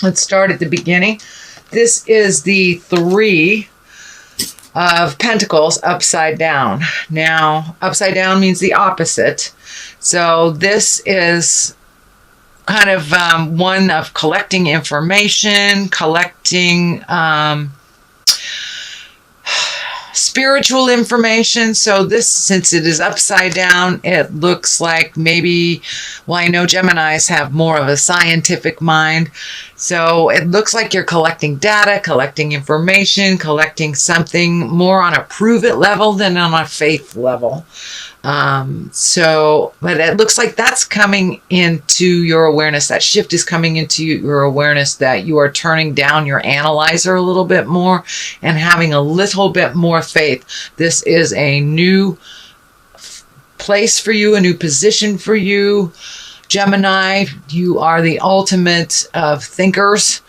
Let's start at the beginning. This is the Three of Pentacles upside down. Now, upside down means the opposite. So this is kind of one of collecting information, collecting spiritual information. So this, since it is upside down, it looks like maybe, well, I know Geminis have more of a scientific mind. So it looks like you're collecting data, collecting information, collecting something more on a prove it level than on a faith level. But it looks like that's coming into your awareness. That shift is coming into your awareness that you are turning down your analyzer a little bit more and having a little bit more faith. This is a new place for you, a new position for you. Gemini, you are the ultimate of thinkers.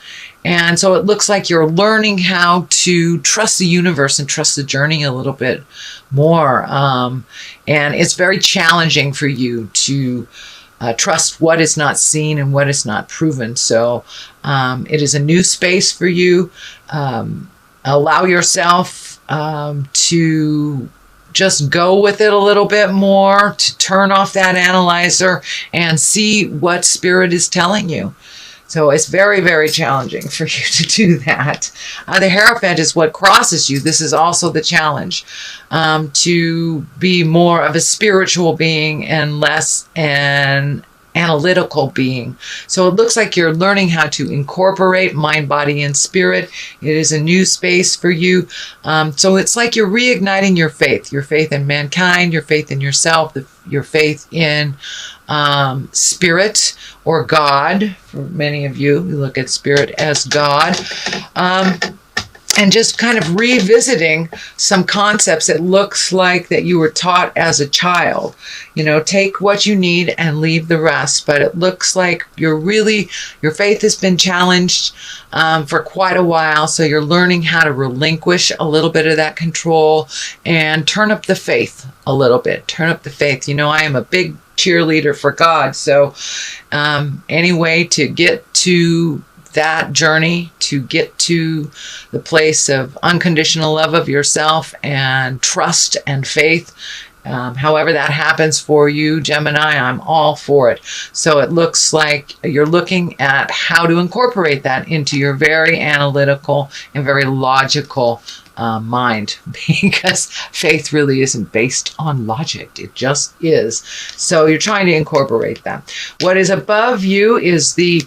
And so it looks like you're learning how to trust the universe and trust the journey a little bit more. And it's very challenging for you to trust what is not seen and what is not proven. So it is a new space for you. Allow yourself to just go with it a little bit more, to turn off that analyzer and see what spirit is telling you. So it's very, very challenging for you to do that. The Hierophant is what crosses you. This is also the challenge, to be more of a spiritual being and less an analytical being. So it looks like you're learning how to incorporate mind, body, and spirit. It is a new space for you. So it's like you're reigniting your faith in mankind, your faith in yourself, your faith in spirit or God. For many of you, we look at spirit as God. And just kind of revisiting some concepts it looks like that you were taught as a child. You know, take what you need and leave the rest. But it looks like your faith has been challenged for quite a while. So you're learning how to relinquish a little bit of that control and turn up the faith a little bit. Turn up the faith. You know, I am a big cheerleader for God. So anyway, to get to that journey, to get to the place of unconditional love of yourself and trust and faith, however that happens for you, Gemini, I'm all for it. So it looks like you're looking at how to incorporate that into your very analytical and very logical mind, because faith really isn't based on logic. It just is. So you're trying to incorporate that. What is above you is the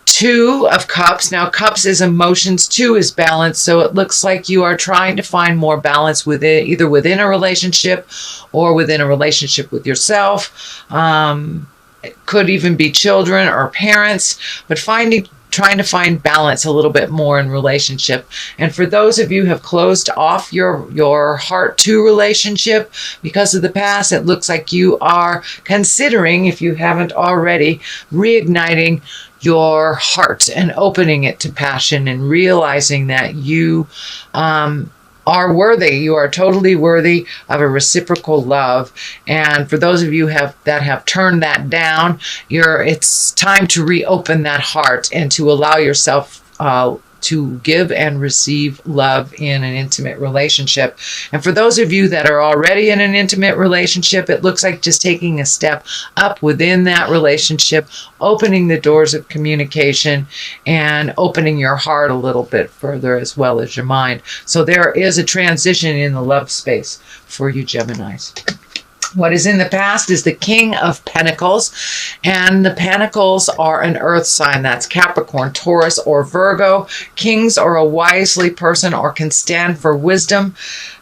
Two of Cups. Now, Cups is emotions, two is balance. So it looks like you are trying to find more balance within, either within a relationship or within a relationship with yourself. It could even be children or parents, but trying to find balance a little bit more in relationship. And for those of you who have closed off your heart to relationship because of the past, it looks like you are considering, if you haven't already, reigniting your heart and opening it to passion and realizing that you are worthy. You are totally worthy of a reciprocal love. And for those of you that have turned that down, it's time to reopen that heart and to allow yourself to give and receive love in an intimate relationship. And for those of you that are already in an intimate relationship, it looks like just taking a step up within that relationship, opening the doors of communication and opening your heart a little bit further as well as your mind. So there is a transition in the love space for you Geminis. What is in the past is the King of Pentacles, and the Pentacles are an earth sign. That's Capricorn, Taurus, or Virgo. Kings are a wisely person or can stand for wisdom.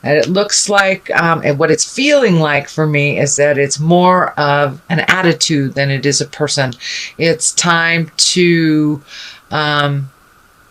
And it looks like, and what it's feeling like for me is that it's more of an attitude than it is a person. It's time to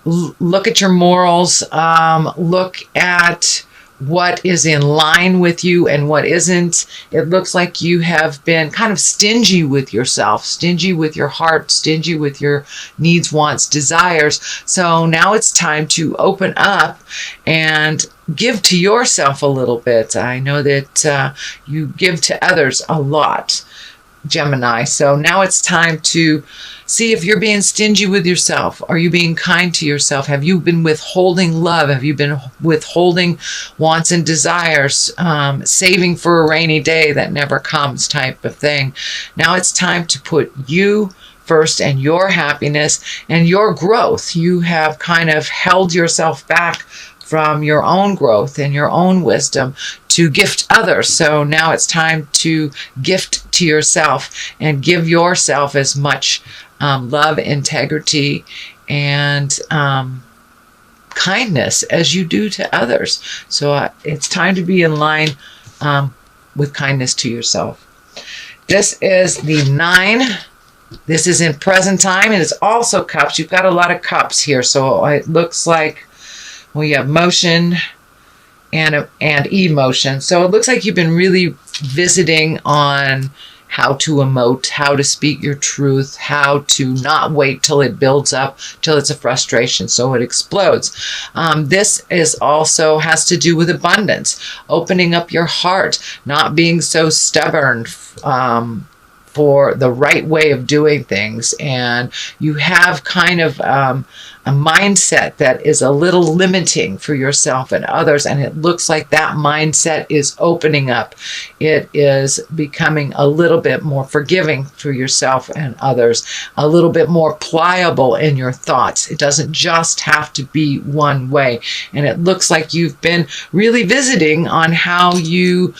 look at your morals, look at what is in line with you and what isn't. It looks like you have been kind of stingy with yourself, stingy with your heart, stingy with your needs, wants, desires. So now it's time to open up and give to yourself a little bit. I know that you give to others a lot, Gemini. So now it's time to see if you're being stingy with yourself. Are you being kind to yourself? Have you been withholding love? Have you been withholding wants and desires, saving for a rainy day that never comes type of thing? Now it's time to put you first and your happiness and your growth. You have kind of held yourself back from your own growth and your own wisdom to gift others. So now it's time to gift to yourself and give yourself as much love, integrity, and kindness as you do to others. So it's time to be in line with kindness to yourself. This is the 9. This is in present time, and it's also cups. You've got a lot of cups here, so it looks like we have motion and emotion. So it looks like you've been really visiting on how to emote, how to speak your truth, how to not wait till it builds up, till it's a frustration, so it explodes. This is also has to do with abundance, opening up your heart, not being so stubborn for the right way of doing things. And you have kind of a mindset that is a little limiting for yourself and others, and it looks like that mindset is opening up. It is becoming a little bit more forgiving for yourself and others, a little bit more pliable in your thoughts. It doesn't just have to be one way. And it looks like you've been really visiting on how you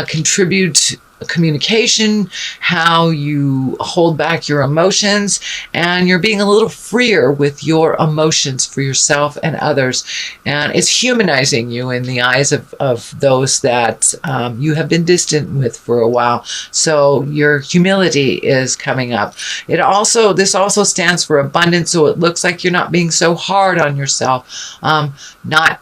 contribute communication, how you hold back your emotions, and you're being a little freer with your emotions for yourself and others. And it's humanizing you in the eyes of those that you have been distant with for a while. So your humility is coming up. This also stands for abundance. So it looks like you're not being so hard on yourself. Not,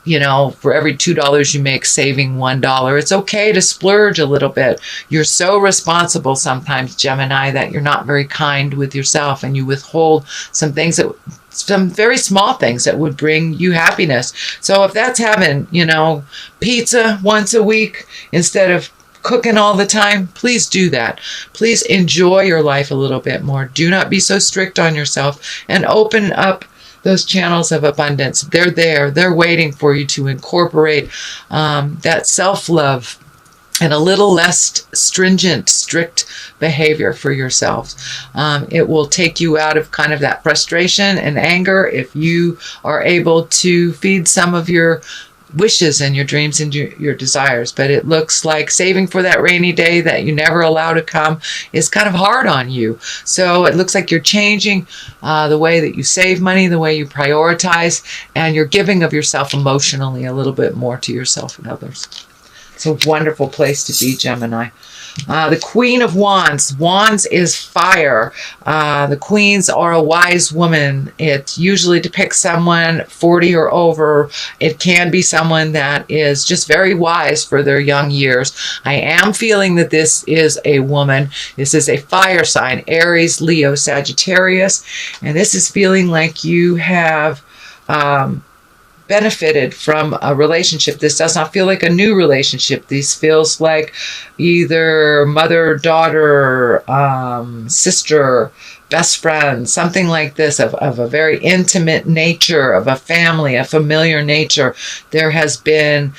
for every $2 you make, saving $1. It's okay to splurge a little bit. You're so responsible sometimes, Gemini, that you're not very kind with yourself, and you withhold some very small things that would bring you happiness. So if that's having, pizza once a week instead of cooking all the time, please do that. Please enjoy your life a little bit more. Do not be so strict on yourself, and open up those channels of abundance. They're there. They're waiting for you to incorporate that self-love and a little less stringent, strict behavior for yourselves. It will take you out of kind of that frustration and anger if you are able to feed some of your wishes and your dreams and your desires. But it looks like saving for that rainy day that you never allow to come is kind of hard on you. So it looks like you're changing the way that you save money, the way you prioritize, and you're giving of yourself emotionally a little bit more to yourself and others. It's a wonderful place to be, Gemini. The Queen of Wands. Wands is fire. The queens are a wise woman. It usually depicts someone 40 or over. It can be someone that is just very wise for their young years. I am feeling that this is a woman. This is a fire sign, Aries, Leo, Sagittarius. And this is feeling like you have benefited from a relationship. This does not feel like a new relationship. This feels like either mother, daughter, sister, best friend, something like this, of a very intimate nature, of a family, a familiar nature. There has been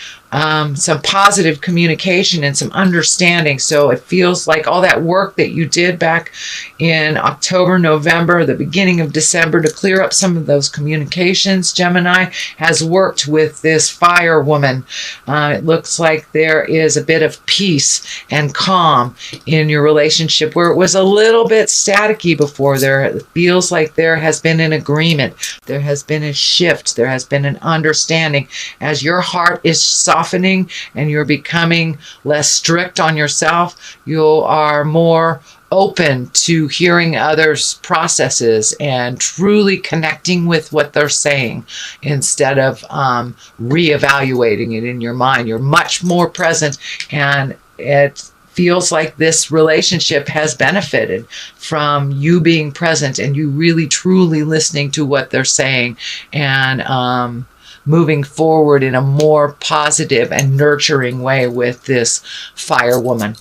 some positive communication and some understanding. So it feels like all that work that you did back in October, November, the beginning of December to clear up some of those communications, Gemini, has worked with this fire woman. It looks like there is a bit of peace and calm in your relationship where it was a little bit staticky before. It feels like there has been an agreement. There has been a shift. There has been an understanding as your heart is softening and you're becoming less strict on yourself. You are more open to hearing others' processes and truly connecting with what they're saying instead of reevaluating it in your mind. You're much more present, and it feels like this relationship has benefited from you being present and you really truly listening to what they're saying and moving forward in a more positive and nurturing way with this fire woman.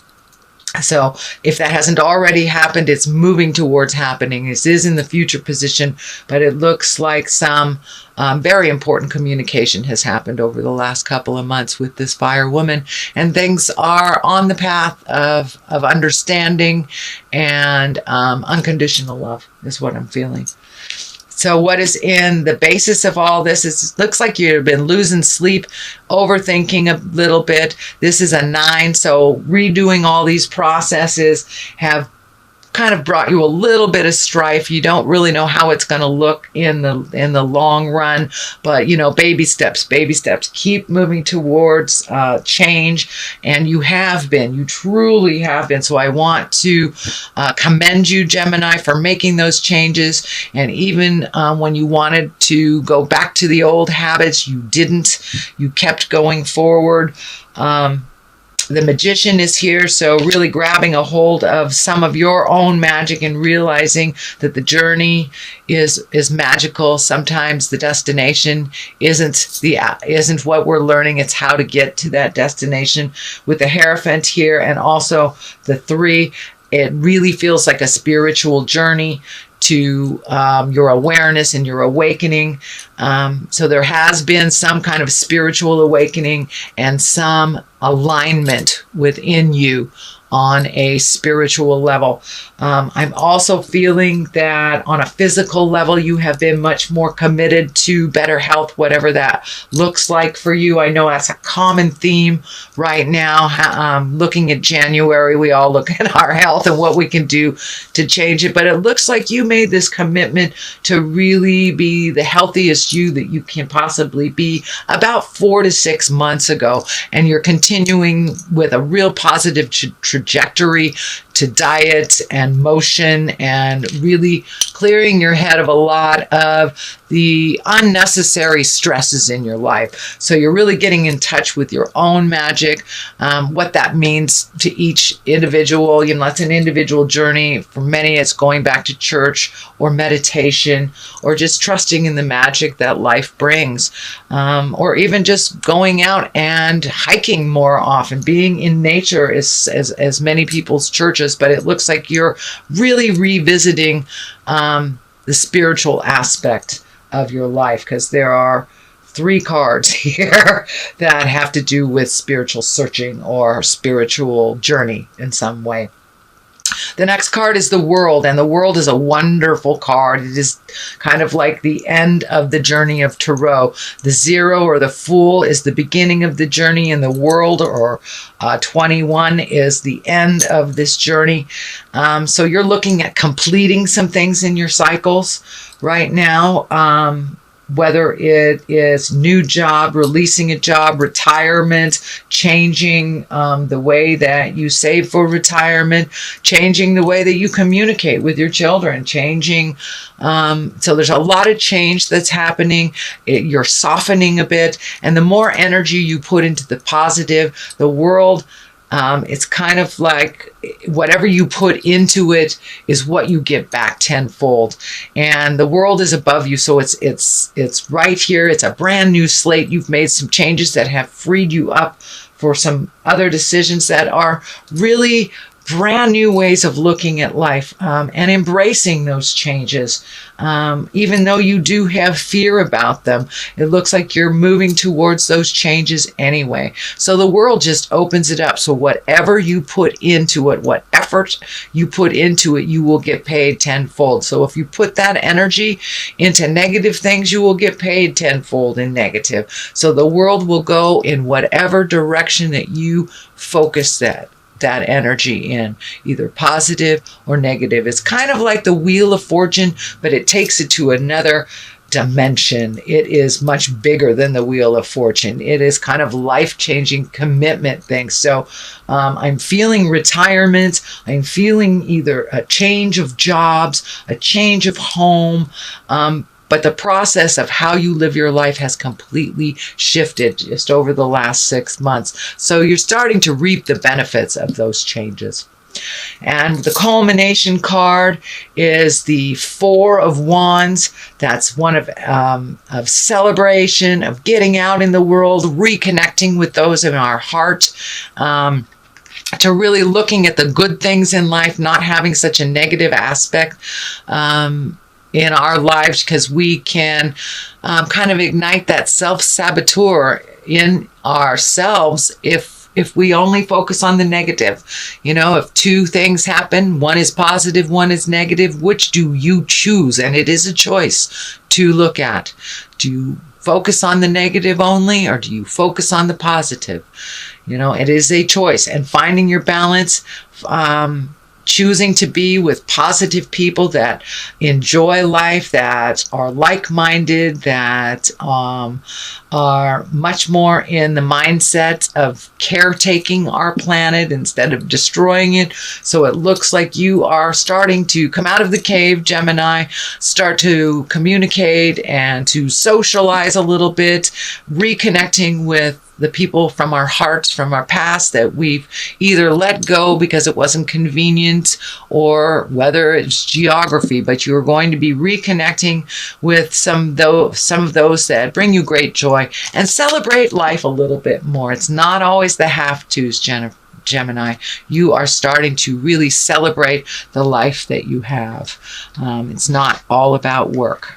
So if that hasn't already happened, it's moving towards happening. This is in the future position, but it looks like some very important communication has happened over the last couple of months with this fire woman, and things are on the path of understanding and unconditional love is what I'm feeling. So what is in the basis of all this is, looks like you've been losing sleep, overthinking a little bit. This is a 9, so redoing all these processes have kind of brought you a little bit of strife. You don't really know how it's going to look in the long run, but you know, baby steps, keep moving towards change. And you truly have been. So I want to commend you, Gemini, for making those changes. And even when you wanted to go back to the old habits, you didn't. You kept going forward. The Magician is here, so really grabbing a hold of some of your own magic and realizing that the journey is magical. Sometimes the destination isn't what we're learning, it's how to get to that destination. With the Hierophant here and also the 3, it really feels like a spiritual journey to your awareness and your awakening. So there has been some kind of spiritual awakening and some alignment within you on a spiritual level. I'm also feeling that on a physical level, you have been much more committed to better health, whatever that looks like for you. I know that's a common theme right now. Looking at January, we all look at our health and what we can do to change it. But it looks like you made this commitment to really be the healthiest you that you can possibly be about 4 to 6 months ago. And you're continuing with a real positive trajectory to diet and motion and really clearing your head of a lot of the unnecessary stresses in your life. So you're really getting in touch with your own magic, what that means to each individual. You know, it's an individual journey. For many, it's going back to church or meditation or just trusting in the magic that life brings, or even just going out and hiking more often, being in nature as many people's churches. But it looks like you're really revisiting the spiritual aspect of your life, because there are 3 cards here that have to do with spiritual searching or spiritual journey in some way. The next card is the World, and the World is a wonderful card. It is kind of like the end of the journey of Tarot. The 0 or the Fool is the beginning of the journey, and the World or 21 is the end of this journey. So you're looking at completing some things in your cycles right now. Whether it is new job, releasing a job, retirement, changing the way that you save for retirement, changing the way that you communicate with your children, changing. So there's a lot of change that's happening. You're softening a bit. And the more energy you put into the positive, the World, it's kind of like whatever you put into it is what you get back tenfold. And the World is above you, so it's right here. It's a brand new slate. You've made some changes that have freed you up for some other decisions that are really brand new ways of looking at life, and embracing those changes. Even though you do have fear about them, it looks like you're moving towards those changes anyway. So the World just opens it up. So whatever you put into it, what effort you put into it, you will get paid tenfold. So if you put that energy into negative things, you will get paid tenfold in negative. So the World will go in whatever direction that you focus that energy in, either positive or negative. It's kind of like the Wheel of Fortune, but it takes it to another dimension. It is much bigger than the Wheel of Fortune. It is kind of life-changing commitment thing. So I'm feeling retirement. I'm feeling either a change of jobs, a change of home, but the process of how you live your life has completely shifted just over the last 6 months. So you're starting to reap the benefits of those changes. And the culmination card is the 4 of Wands. That's one of celebration, of getting out in the world, reconnecting with those in our heart. to really looking at the good things in life, not having such a negative aspect in our lives, because we can kind of ignite that self-saboteur in ourselves if we only focus on the negative. You know, if two things happen, one is positive, one is negative, which do you choose? And it is a choice to look at. Do you focus on the negative only, or do you focus on the positive? You know, it is a choice. And finding your balance, choosing to be with positive people that enjoy life, that are like-minded, that are much more in the mindset of caretaking our planet instead of destroying it. So it looks like you are starting to come out of the cave, Gemini, start to communicate and to socialize a little bit, reconnecting with the people from our hearts, from our past, that we've either let go because it wasn't convenient, or whether it's geography, but you're going to be reconnecting with some of those that bring you great joy, and celebrate life a little bit more. It's not always the have-tos, Gemini. You are starting to really celebrate the life that you have. It's not all about work.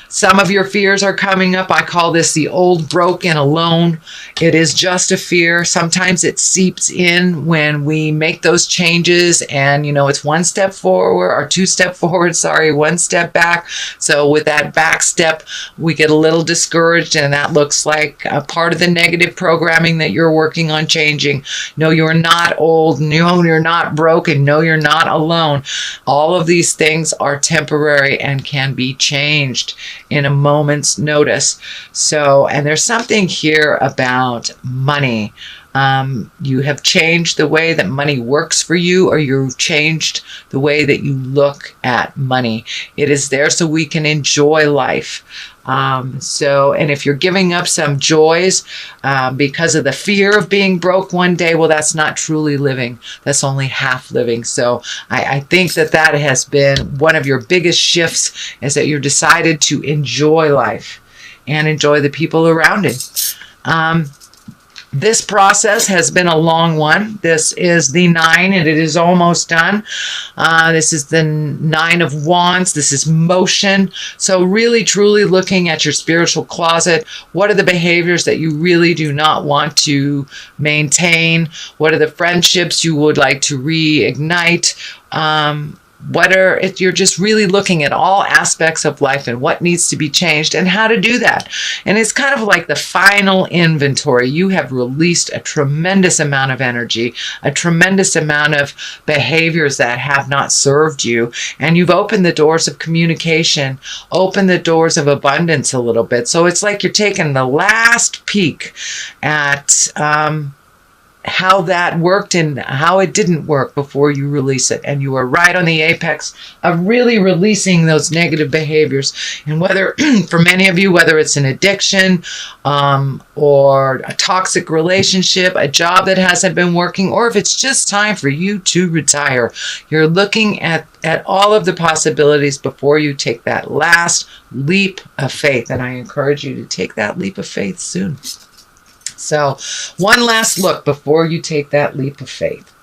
Some of your fears are coming up. I call this the old, broke, and alone. It is just a fear. Sometimes it seeps in when we make those changes, and, you know, it's one step forward, or two step forward, sorry, one step back. So with that back step, we get a little discouraged, and that looks like a part of the negative programming that you're working on changing. No, you're not old. No, you're not broken. No, you're not alone. All of these things are temporary and can be changed in a moment's notice. So, and there's something here about money. You have changed the way that money works for you, or you've changed the way that you look at money. It is there so we can enjoy life. And if you're giving up some joys because of the fear of being broke one day, well, that's not truly living. That's only half living. So I think that has been one of your biggest shifts, is that you've decided to enjoy life and enjoy the people around it. This process has been a long one. This is the 9, and it is almost done. This is the 9 of Wands. This is motion. So really, truly looking at your spiritual closet. What are the behaviors that you really do not want to maintain? What are the friendships you would like to reignite? If you're just really looking at all aspects of life and what needs to be changed and how to do that. And it's kind of like the final inventory. You have released a tremendous amount of energy, a tremendous amount of behaviors that have not served you. And you've opened the doors of communication, opened the doors of abundance a little bit. So it's like you're taking the last peek at how that worked and how it didn't work before you release it. And you are right on the apex of really releasing those negative behaviors. And whether, for many of you, whether it's an addiction or a toxic relationship, a job that hasn't been working, or if it's just time for you to retire, you're looking at all of the possibilities before you take that last leap of faith. And I encourage you to take that leap of faith soon. So one last look before you take that leap of faith.